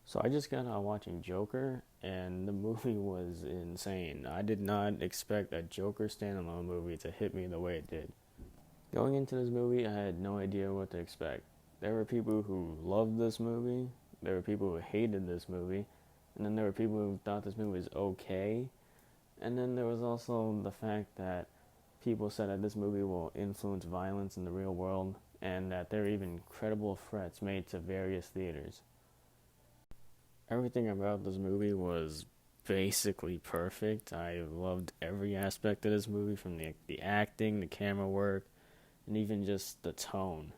So I just got out watching Joker, and the movie was insane. I did not expect a Joker standalone movie to hit me the way it did. Going into this movie, I had no idea what to expect. There were people who loved this movie, there were people who hated this movie, and then there were people who thought this movie was okay. And then there was also the fact that people said that this movie will influence violence in the real world, and that there are even credible threats made to various theaters. Everything about this movie was basically perfect. I loved every aspect of this movie, from the acting, the camera work, and even just the tone.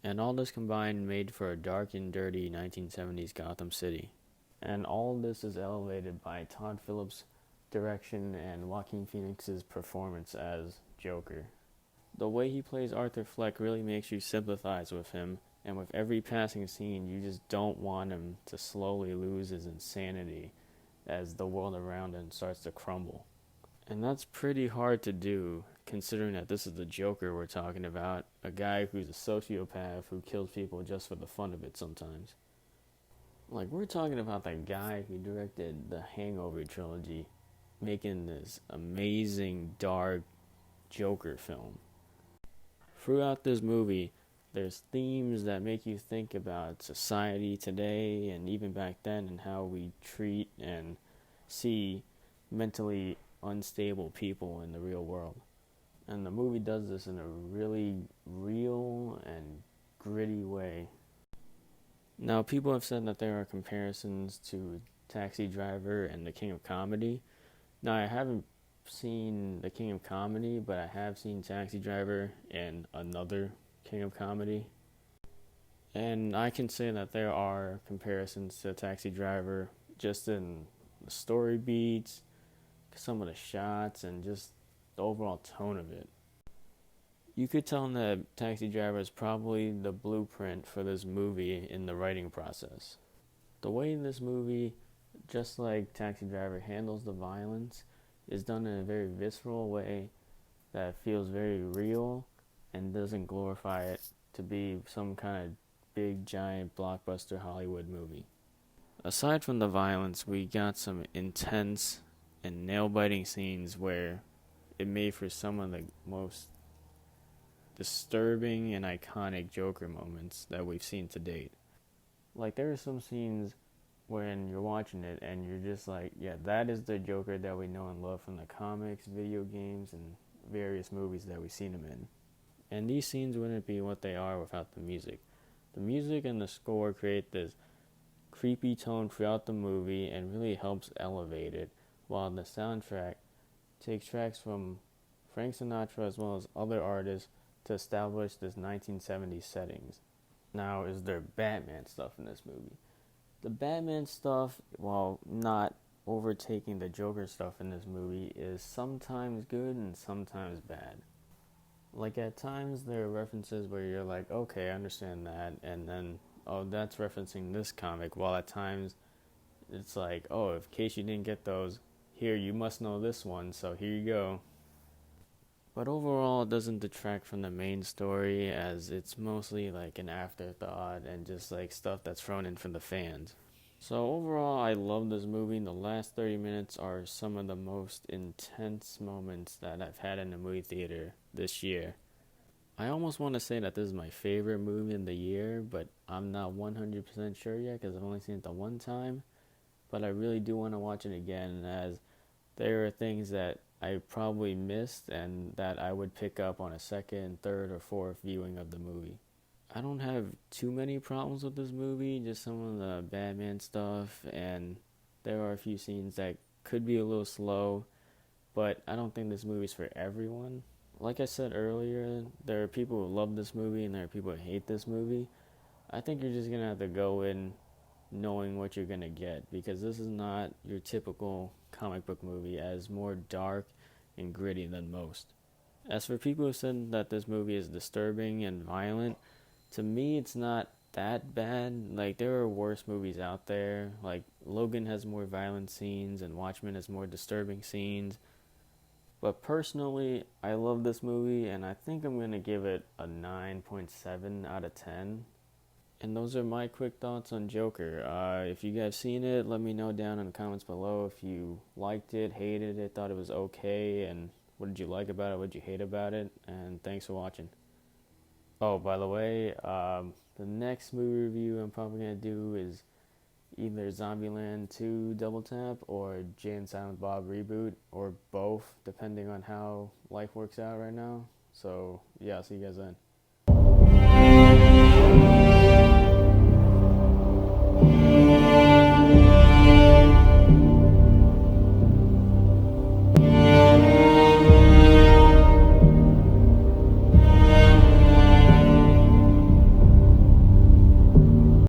And all this combined made for a dark and dirty 1970s Gotham City. And all this is elevated by Todd Phillips' direction and Joaquin Phoenix's performance as Joker. The way he plays Arthur Fleck really makes you sympathize with him, and with every passing scene, you just don't want him to slowly lose his insanity as the world around him starts to crumble. And that's pretty hard to do, considering that this is the Joker we're talking about, a guy who's a sociopath who kills people just for the fun of it sometimes. Like, we're talking about the guy who directed the Hangover trilogy, making this amazing, dark Joker film. Throughout this movie, there's themes that make you think about society today and even back then, and how we treat and see mentally unstable people in the real world. And the movie does this in a really real and gritty way. Now, people have said that there are comparisons to Taxi Driver and The King of Comedy. Now, I haven't seen The King of Comedy, but I have seen Taxi Driver and another King of Comedy. And I can say that there are comparisons to Taxi Driver just in the story beats, some of the shots, and just the overall tone of it. You could tell that Taxi Driver is probably the blueprint for this movie in the writing process. The way this movie, just like Taxi Driver, handles the violence is done in a very visceral way that feels very real and doesn't glorify it to be some kind of big, giant, blockbuster Hollywood movie. Aside from the violence, we got some intense and nail-biting scenes where it made for some of the most disturbing and iconic Joker moments that we've seen to date. Like, there are some scenes when you're watching it and you're just like, yeah, that is the Joker that we know and love from the comics, video games, and various movies that we've seen him in. And these scenes wouldn't be what they are without the music. The music and the score create this creepy tone throughout the movie and really helps elevate it, while the soundtrack takes tracks from Frank Sinatra as well as other artists to establish this 1970s settings. Now, is there Batman stuff in this movie? The Batman stuff, while not overtaking the Joker stuff in this movie, is sometimes good and sometimes bad. Like, at times there are references where you're like, okay, I understand that, and then, oh, that's referencing this comic, while at times it's like, oh, in case you didn't get those, here, you must know this one, so here you go. But overall, it doesn't detract from the main story, as it's mostly like an afterthought and just like stuff that's thrown in for the fans. So overall, I love this movie. The last 30 minutes are some of the most intense moments that I've had in a movie theater this year. I almost want to say that this is my favorite movie in the year, but I'm not 100% sure yet because I've only seen it the one time. But I really do want to watch it again, as there are things that I probably missed and that I would pick up on a second, third, or fourth viewing of the movie. I don't have too many problems with this movie, just some of the Batman stuff, and there are a few scenes that could be a little slow, but I don't think this movie's for everyone. Like I said earlier, there are people who love this movie and there are people who hate this movie. I think you're just going to have to go in knowing what you're going to get, because this is not your typical comic book movie, as more dark and gritty than most. As for people who said that this movie is disturbing and violent, to me it's not that bad. Like, there are worse movies out there. Like, Logan has more violent scenes and Watchmen has more disturbing scenes. But personally, I love this movie, and I think I'm going to give it a 9.7 out of 10. And those are my quick thoughts on Joker. If you guys seen it, let me know down in the comments below if you liked it, hated it, thought it was okay, and what did you like about it, what did you hate about it, and thanks for watching. Oh, by the way, the next movie review I'm probably going to do is either Zombieland 2 Double Tap or Jay and Silent Bob Reboot, or both, depending on how life works out right now. So, yeah, I'll see you guys then.